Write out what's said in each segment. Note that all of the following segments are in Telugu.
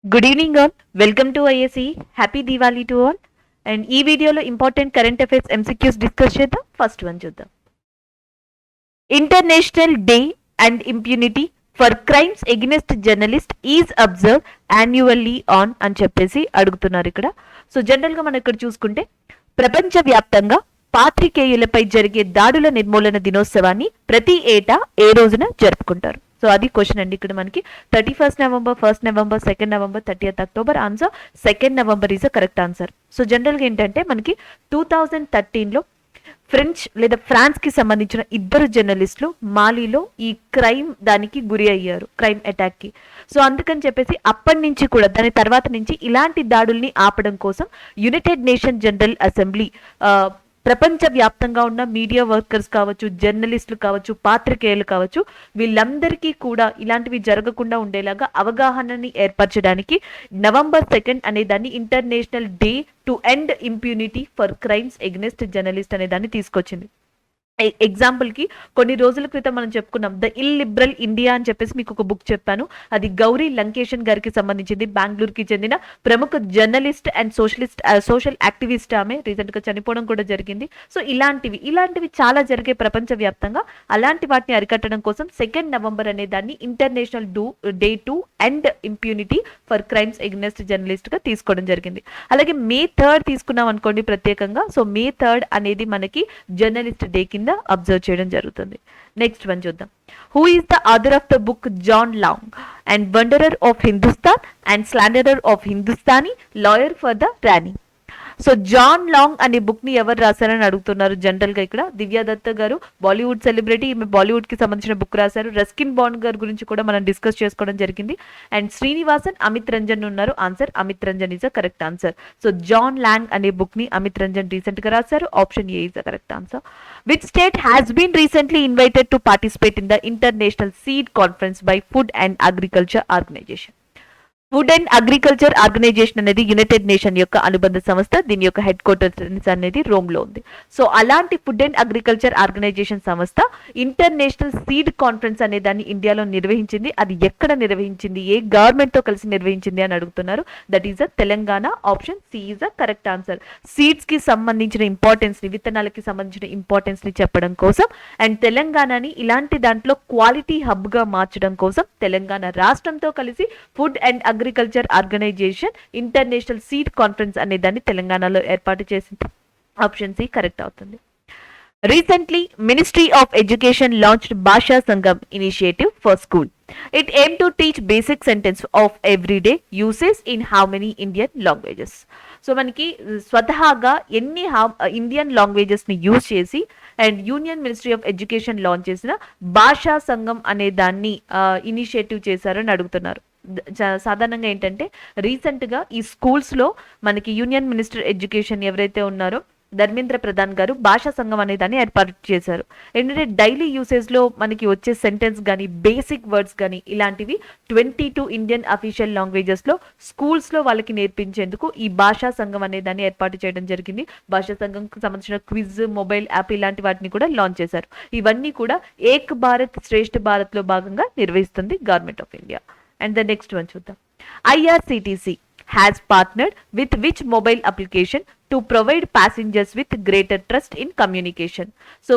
Good evening all. Welcome to ISE. Happy Diwali to all. And ఈ వీడియోలో important current affairs MCQs discuss చేద్దాం. ఫస్ట్ వన్ చూద్దాం. International day and impunity for crimes against journalist is observe annually on అని చెప్పేసి అడుగుతున్నారు ఇక్కడ. సో జనరల్గా మనం ఇక్కడ చూసుకుంటే ప్రపంచవ్యాప్తంగా పాత్రికేయులపై జరిగే దాడుల నిర్మూలన దినోత్సవాన్ని ప్రతి ఏటా ఏ రోజున జరుపుకుంటారు. సో అది క్వశ్చన్ అండి. ఇక్కడ మనకి 31st November, 1st November, 2nd November, 30th October. Answer 2nd November is a correct answer. So జనరల్గా ఏంటంటే మనకి 2013లో ఫ్రెంచ్ లేదా ఫ్రాన్స్ కి సంబంధించిన ఇద్దరు జర్నలిస్టులు మాలీలో ఈ క్రైమ్ దానికి గురి అయ్యారు, క్రైమ్ అటాక్ కి. సో అందుకని చెప్పేసి అప్పటి నుంచి కూడా దాని తర్వాత నుంచి ఇలాంటి దాడుల్ని ఆపడం కోసం యునైటెడ్ నేషన్ జనరల్ అసెంబ్లీ ప్రపంచ వ్యాప్తంగా ఉన్న మీడియా వర్కర్స్ కావచ్చు, జర్నలిస్టులు కావచ్చు, పాత్రికేయులు కావచ్చు, వీళ్ళందరికీ కూడా ఇలాంటివి జరగకుండా ఉండేలాగా అవగాహనని ఏర్పరచడానికి November 2nd అనే దాన్ని international day to end impunity for crimes against journalist అనే దాన్ని తీసుకొచ్చింది. ఎగ్జాంపుల్కి కొన్ని రోజుల క్రితం మనం చెప్పుకున్నాం ద ఇల్లిబరల్ ఇండియా అని చెప్పేసి మీకు ఒక బుక్ చెప్పాను. అది గౌరీ లంకేషన్ గారికి సంబంధించింది. బెంగళూరుకి చెందిన ప్రముఖ జర్నలిస్ట్ అండ్ సోషల్ యాక్టివిస్ట్. ఆమె రీసెంట్గా చనిపోవడం కూడా జరిగింది. సో ఇలాంటివి చాలా జరిగే ప్రపంచవ్యాప్తంగా. అలాంటి వాటిని అరికట్టడం కోసం 2nd November అనే దాన్ని international day to end impunity for crimes against journalist గా తీసుకోవడం జరిగింది. అలాగే May 3rd తీసుకున్నాం అనుకోండి ప్రత్యేకంగా. సో May 3rd అనేది మనకి జర్నలిస్ట్ డే కింద అబ్జర్వ్ చేయడం జరుగుతుంది. నెక్స్ట్ వన్ చూద్దాం. Who is the author of the book John Lang and wanderer of Hindustan and slanderer of Hindustani lawyer for the Rani. So John long అనే బుక్ ని ఎవరు రాశారని అడుగుతున్నారు. జనరల్ గా ఇక్కడ దివ్యా దత్త గారు బాలీవుడ్ సెలబ్రిటీ, ఈమె బాలీవుడ్ కి సంబంధించిన బుక్ రాశారు. రస్కిన్ బాండ్ గారి గురించి కూడా మనం డిస్కస్ చేసుకోవడం జరిగింది. అండ్ శ్రీనివాసన్, అమిత్ రంజన్ ఉన్నారు. Answer Amit Ranjan is a correct answer. So John long అనే బుక్ ని అమిత్ రంజన్ రీసెంట్ గా రాశారు. Option A is the correct answer. Which state has been recently invited to participate in the international seed conference by food and agriculture organisation. Food and agriculture organisation అనేది యునైటెడ్ నేషన్ యొక్క అనుబంధ సంస్థ. దీని యొక్క హెడ్ క్వార్టర్స్ అనేది రోమ్ లో ఉంది. సో అలాంటి ఫుడ్ అండ్ అగ్రికల్చర్ ఆర్గనైజేషన్ సంస్థ ఇంటర్నేషనల్ సీడ్ కాన్ఫరెన్స్ అనే దాన్ని ఇండియాలో నిర్వహించింది. అది ఎక్కడ నిర్వహించింది, ఏ గవర్నమెంట్ తో కలిసి నిర్వహించింది అని అడుగుతున్నారు. That is a Telangana. Option C is a correct answer. Seeds కి సంబంధించిన ఇంపార్టెన్స్ ని, విత్తనాలకి సంబంధించిన ఇంపార్టెన్స్ ని చెప్పడం కోసం అండ్ తెలంగాణని ఇలాంటి దాంట్లో క్వాలిటీ హబ్ గా మార్చడం కోసం తెలంగాణ రాష్ట్రంతో కలిసి food and agriculture organisation international seed conference అనే దాన్ని తెలంగాణలో ఏర్పాటు చేసింది. ఆప్షన్ సి కరెక్ట్ అవుతుంది. Recently, Ministry of Education launched Bhasha Sangam initiative for school. It aimed to teach basic sentence of everyday uses in how many Indian languages. So మనకి స్వతహాగా ఎన్ని ఇండియన్ లాంగ్వేజెస్ ని యూజ్ చేసి and union ministry of education launch చేసిన భాషా సంఘం అనే దాన్ని ఇనిషియేటివ్ చేశారని అడుగుతున్నారు. సాధారణంగా ఏంటంటే రీసెంట్గా ఈ స్కూల్స్లో మనకి యూనియన్ మినిస్టర్ ఎడ్యుకేషన్ ఎవరైతే ఉన్నారో ధర్మేంద్ర ప్రధాన్ గారు భాషా సంఘం అనే దాన్ని ఏర్పాటు చేశారు. ఏంటంటే డైలీ యూసేజ్లో మనకి వచ్చే సెంటెన్స్ కానీ బేసిక్ వర్డ్స్ కానీ ఇలాంటివి 22 ఇండియన్ అఫీషియల్ లాంగ్వేజెస్లో స్కూల్స్లో వాళ్ళకి నేర్పించేందుకు ఈ భాషా సంఘం అనే దాన్ని ఏర్పాటు చేయడం జరిగింది. భాషా సంఘంకి సంబంధించిన క్విజ్, మొబైల్ యాప్ ఇలాంటి వాటిని కూడా లాంచ్ చేశారు. ఇవన్నీ కూడా ఏక్ భారత్ శ్రేష్ఠ భారత్లో భాగంగా నిర్వహిస్తుంది government of India. And the next one చూద్దాం. IRCTC has partnered with which mobile application to provide passengers with greater trust in communication. So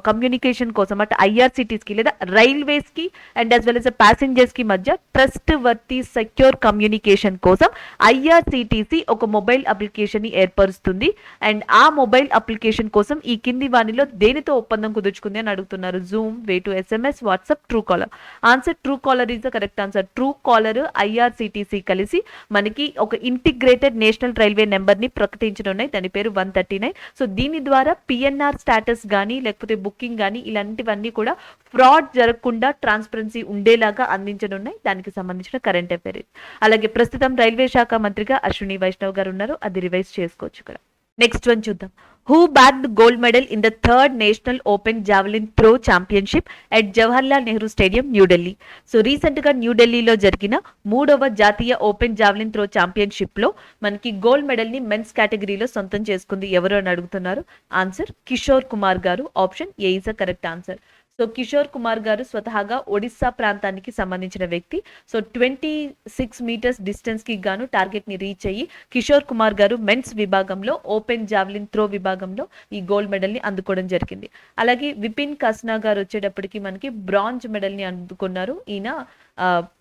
communication కోసం అంటే ఐఆర్సిటీస్కి లేదా రైల్వేస్కి అండ్ యాజ్ వెల్ as ప్యాసింజర్స్కి మధ్య ట్రస్ట్ వర్తి సెక్యూర్ కమ్యూనికేషన్ కోసం ఐఆర్సిటీసీ ఒక మొబైల్ అప్లికేషన్ని ఏర్పరుస్తుంది. అండ్ ఆ మొబైల్ అప్లికేషన్ కోసం ఈ కింది వానిలో దేనితో ఒప్పందం కుదుర్చుకుంది అని అడుగుతున్నారు. Zoom, way to SMS, WhatsApp, Truecaller. Answer Truecaller is the correct answer. Truecaller IRCTC కలిసి మనకి ఒక ఇంటిగ్రేటెడ్ నేషనల్ రైల్వే నెంబర్ ని ప్రకటించనున్నాయి. దాని పేరు 139. సో దీని ద్వారా పిఎన్ఆర్ స్టాటస్ కానీ లేకపోతే బుకింగ్ కానీ ఇలాంటివన్నీ కూడా ఫ్రాడ్ జరగకుండా ట్రాన్స్పరెన్సీ ఉండేలాగా అందించనున్నాయి. దానికి సంబంధించిన కరెంట్ అఫైర్. అలాగే ప్రస్తుతం రైల్వే శాఖ మంత్రిగా అశ్విని వైష్ణవ్ గారు ఉన్నారు. అది రివైజ్ చేసుకోవచ్చు ఇక్కడ. నెక్స్ట్ వన్ చూద్దాం. Who బ్యాగ్డ్ gold medal in the 3rd national open javelin throw championship at Jawaharlal Nehru stadium, New Delhi. So recent గా న్యూఢిల్లీలో జరిగిన 3వ జాతీయ ఓపెన్ జావెలిన్ త్రో ఛాంపియన్షిప్ లో మనకి గోల్డ్ మెడల్ ని మెన్స్ కేటగిరీలో సొంతం చేసుకుంది ఎవరు అని అడుగుతున్నారు. ఆన్సర్ కిషోర్ కుమార్ గారు. Option A is a correct answer. So Kishore Kumar గారు స్వతహాగా ఒడిస్సా ప్రాంతానికి సంబంధించిన వ్యక్తి. సో 26 మీటర్స్ డిస్టెన్స్ కి గాను టార్గెట్ ని రీచ్ అయ్యి కిషోర్ కుమార్ గారు మెన్స్ విభాగంలో ఓపెన్ జావ్లిన్ త్రో విభాగంలో ఈ గోల్డ్ మెడల్ ని అందుకోవడం జరిగింది. అలాగే విపిన్ కస్నా గారు వచ్చేటప్పటికి మనకి బ్రాంజ్ మెడల్ ని అందుకున్నారు. ఈయన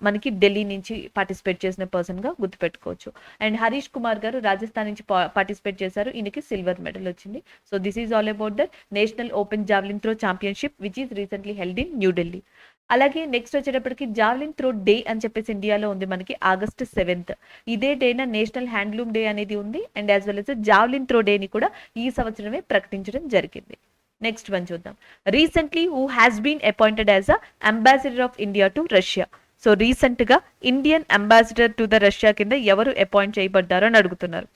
మనకి ఢిల్లీ నుంచి పార్టిసిపేట్ చేసిన పర్సన్ గా గుర్తుపెట్టుకోవచ్చు. అండ్ హరీష్ కుమార్ గారు రాజస్థాన్ నుంచి పార్టిసిపేట్ చేశారు. ఈయనకి సిల్వర్ మెడల్ వచ్చింది. So this is all about the national open javelin throw championship which is recently held in New Delhi. అలాగే నెక్స్ట్ వచ్చేటప్పటికి జావ్లిన్ త్రో డే అని చెప్పేసి ఇండియాలో ఉంది మనకి August 7th. ఇదే డేన నేషనల్ హ్యాండ్లూమ్ డే అనేది ఉంది. And as well as javelin throw డేని కూడా ఈ సంవత్సరమే ప్రకటించడం జరిగింది. నెక్స్ట్ వన్ చూద్దాం. Recently who has been appointed as a ambassador of India to Russia. So recent గా Indian ambassador to the Russia కింద ఎవరు అపాయింట్ చేయబడ్డారు అని అడుగుతున్నారు.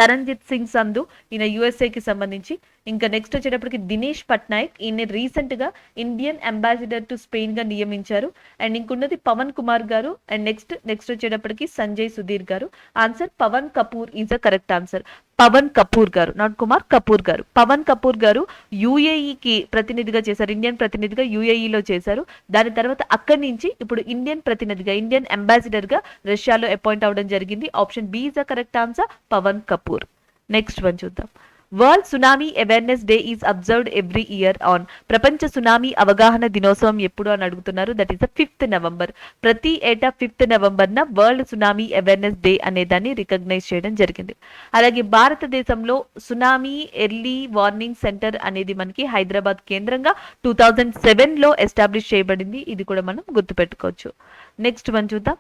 తరంజిత్ సింగ్ సంధు, ఈయన యుఎస్ఏకి సంబంధించి. ఇంకా నెక్స్ట్ వచ్చేటప్పటికి దినేష్ పట్నాయక్, ఈయన రీసెంట్ గా ఇండియన్ అంబాసిడర్ టు స్పెయిన్ గా నియమించారు. అండ్ ఇంకున్నది పవన్ కుమార్ గారు. అండ్ నెక్స్ట్ వచ్చేటప్పటికి Sanjay Sudhir garu. Answer Pavan Kapoor is a correct answer. Pavan Kapoor garu, not Kumar, Kapoor గారు. పవన్ కపూర్ గారు యుఏఈకి ప్రతినిధిగా చేశారు, ఇండియన్ ప్రతినిధిగా యుఏఈలో చేశారు. దాని తర్వాత అక్కడి నుంచి ఇప్పుడు ఇండియన్ ప్రతినిధిగా, ఇండియన్ అంబాసిడర్ గా రష్యాలో అపాయింట్ అవడం జరిగింది. Option B is the correct answer, Pavan Kapoor. Next one చూద్దాం. World tsunami awareness day is observed every year on. ప్రపంచ సునామీ అవగాహన దినోత్సవం ఎప్పుడు అని అడుగుతున్నారు. That is the 5th November. ప్రతి ఏటా 5th November world tsunami awareness day అనే దాన్ని రికగ్నైజ్ చేయడం జరిగింది. అలాగే భారతదేశంలో సునామీ ఎర్లీ వార్నింగ్ సెంటర్ అనేది మనకి హైదరాబాద్ కేంద్రంగా 2007లో ఎస్టాబ్లిష్ చేయబడింది. ఇది కూడా మనం గుర్తుపెట్టుకోవచ్చు. నెక్స్ట్ వన్ చూద్దాం.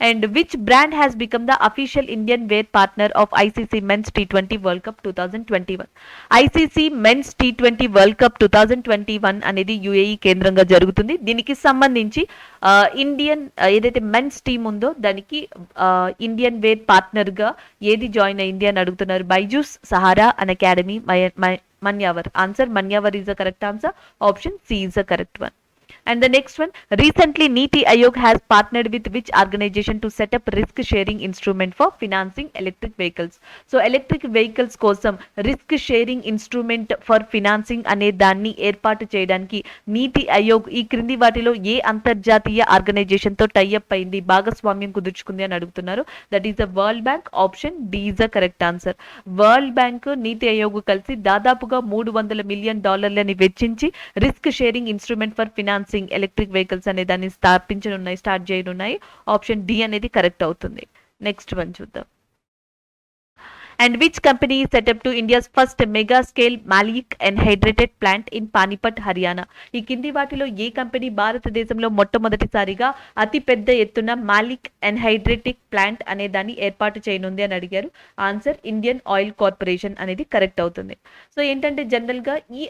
And which brand has become the official Indian wear partner of ICC Men's T20 World Cup 2021? ICC Men's T20 World Cup 2021 అనేది యుఏఈ కేంద్రంగా జరుగుతుంది. దీనికి సంబంధించి ఇండియన్ ఏదైతే మెన్స్ టీమ్ ఉందో దానికి ఇండియన్ వేర్ పార్ట్నర్ గా ఏది జాయిన్ అయింది అని అడుగుతున్నారు. Byju's, Sahara, Unacademy, Manyavar. Answer Manyavar is the correct answer. Option C is the correct one. And the next one, recently Niti Aayog has partnered with which organization to set up risk sharing instrument for financing electric vehicles? So electric vehicles కోసం risk sharing instrument for financing అనే దాన్ని ఏర్పాటు చేయడానికి నీతి ఆయోగ్ ఈ క్రింది వాటిలో ఏ అంతర్జాతీయ ఆర్గనైజేషన్ తో టైఅప్ అయింది, భాగస్వామ్యం కుదుర్చుకుంది అని అడుగుతున్నారు. That is the World Bank. Option D is the correct answer. World Bank, NITI Aayog కలిసి దాదాపుగా $300 million వెచ్చించి risk sharing instrument for financing electric vehicles అనే దాన్ని స్టార్ట్ చేయనున్నాయి. ఆప్షన్ డి అనేది కరెక్ట్ అవుతుంది. నెక్స్ట్ వన్ చూద్దాం. And which company is set up to India's first mega scale malic anhydride plant in Panipat, Haryana? ఈ కింది వాటిలో ఏ కంపెనీ భారతదేశంలో మొట్టమొదటిసారిగా అతి పెద్ద ఎత్తున మాలిక్ ఎన్హైడ్రేటిక్ ప్లాంట్ అనే దాన్ని ఏర్పాటు చేయనుంది అని అడిగారు. ఆన్సర్ ఇండియన్ ఆయిల్ కార్పొరేషన్ అనేది కరెక్ట్ అవుతుంది. సో ఏంటంటే జనరల్ గా ఈ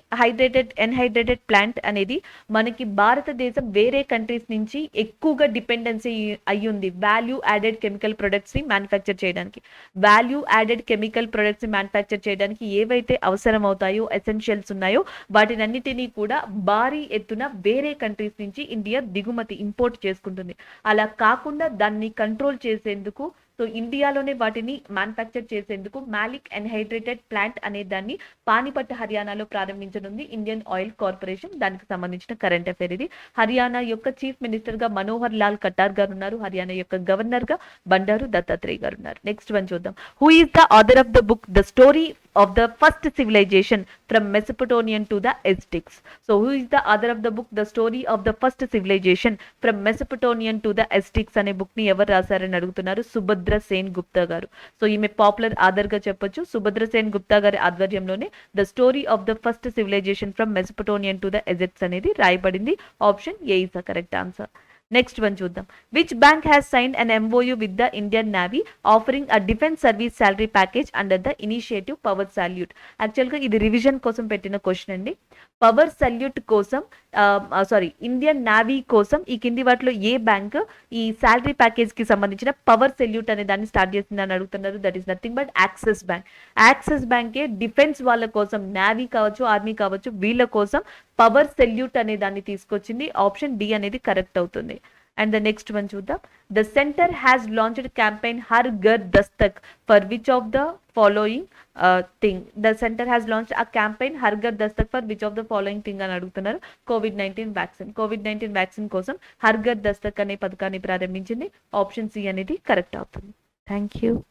ఎన్హైడ్రేటెడ్ ప్లాంట్ అనేది మనకి భారతదేశం వేరే కంట్రీస్ నుంచి ఎక్కువగా డిపెండెన్సీ అయ్యింది వాల్యూ యాడెడ్ కెమికల్ ప్రొడక్ట్స్ ని మ్యానుఫ్యాక్చర్ చేయడానికి. Value added chemical products manufacture చేయడానికి ఏవైతే అవసరం అవుతాయో, ఎసెన్షియల్స్ ఉన్నాయో వాటినన్నిటినీ కూడా భారీ ఎత్తున వేరే కంట్రీస్ నుంచి ఇండియా ఇంపోర్ట్ చేసుకుంటుంది. అలా కాకుండా దాన్ని కంట్రోల్ చేసేందుకు, సో ఇండియాలోనే వాటిని మ్యానుఫ్యాక్చర్ చేసేందుకు మాలిక్ ఎన్హైడ్రేటెడ్ ప్లాంట్ అనే దాన్ని పానిపట్ హర్యానాలో ప్రారంభించనుంది ఇండియన్ ఆయిల్ కార్పొరేషన్. దానికి సంబంధించిన కరెంట్ అఫైర్ ఇది. హర్యానా యొక్క చీఫ్ మినిస్టర్ గా మనోహర్ లాల్ ఖట్టార్ గారు ఉన్నారు. హర్యానా యొక్క గవర్నర్ గా బండారు దత్తాత్రేయ గారు ఉన్నారు. నెక్స్ట్ వన్ చూద్దాం. Who is the author of the book the story of the first civilization from Mesopotamian to the Aztecs? So who is the author of the book the story of the first civilization from Mesopotamian to the Aztecs అనే బుక్ ని ఎవరు రాశారని అడుగుతున్నారు. సుభద్ర సేన్ గుప్తా గారు. సో ఈమె పాపులర్ ఆథర్ గా చెప్పొచ్చు. సుభద్ర సేన్ గుప్తా గారి ఆధ్వర్యంలోనే the story of the first civilization from Mesopotamian to the Aztecs అనేది రాయబడింది. Option A is the correct answer. Next one చూద్దాం. Which bank has signed an MOU with the Indian navy offering a defence service salary package under the initiative power salute? Actually ఇది రివిజన్ కోసం పెట్టిన క్వశ్చన్ అండి. పవర్ సల్యూట్ కోసం ఇండియన్ నేవీ కోసం ఈ కింది వాటిలో ఏ బ్యాంక్ ఈ శాలరీ ప్యాకేజ్ కి సంబంధించిన పవర్ సెల్యూట్ అనే దాన్ని స్టార్ట్ చేసింది అని అడుగుతున్నారు. That is nothing but axis bank. Axis బ్యాంకే డిఫెన్స్ వాళ్ళ కోసం, నేవీ కావచ్చు, ఆర్మీ కావచ్చు, వీళ్ళ కోసం పవర్ సెల్యూట్ అనే దాన్ని తీసుకొచ్చింది. ఆప్షన్ డి అనేది కరెక్ట్ అవుతుంది. అండ్ ద నెక్స్ట్ వన్ చూద్దాం. The centre has launched campaign Har Ghar Dastak for which of the following thing. The centre has launch a campaign Har Ghar Dastak for which of the following thing అని అడుగుతున్నారు. కోవిడ్-19 వ్యాక్సిన్. కోవిడ్-19 వ్యాక్సిన్ కోసం హర్ ఘర్ దస్తక్ అనే పథకాన్ని ప్రారంభించింది. ఆప్షన్ సి అనేది కరెక్ట్ అవుతుంది. Thank you.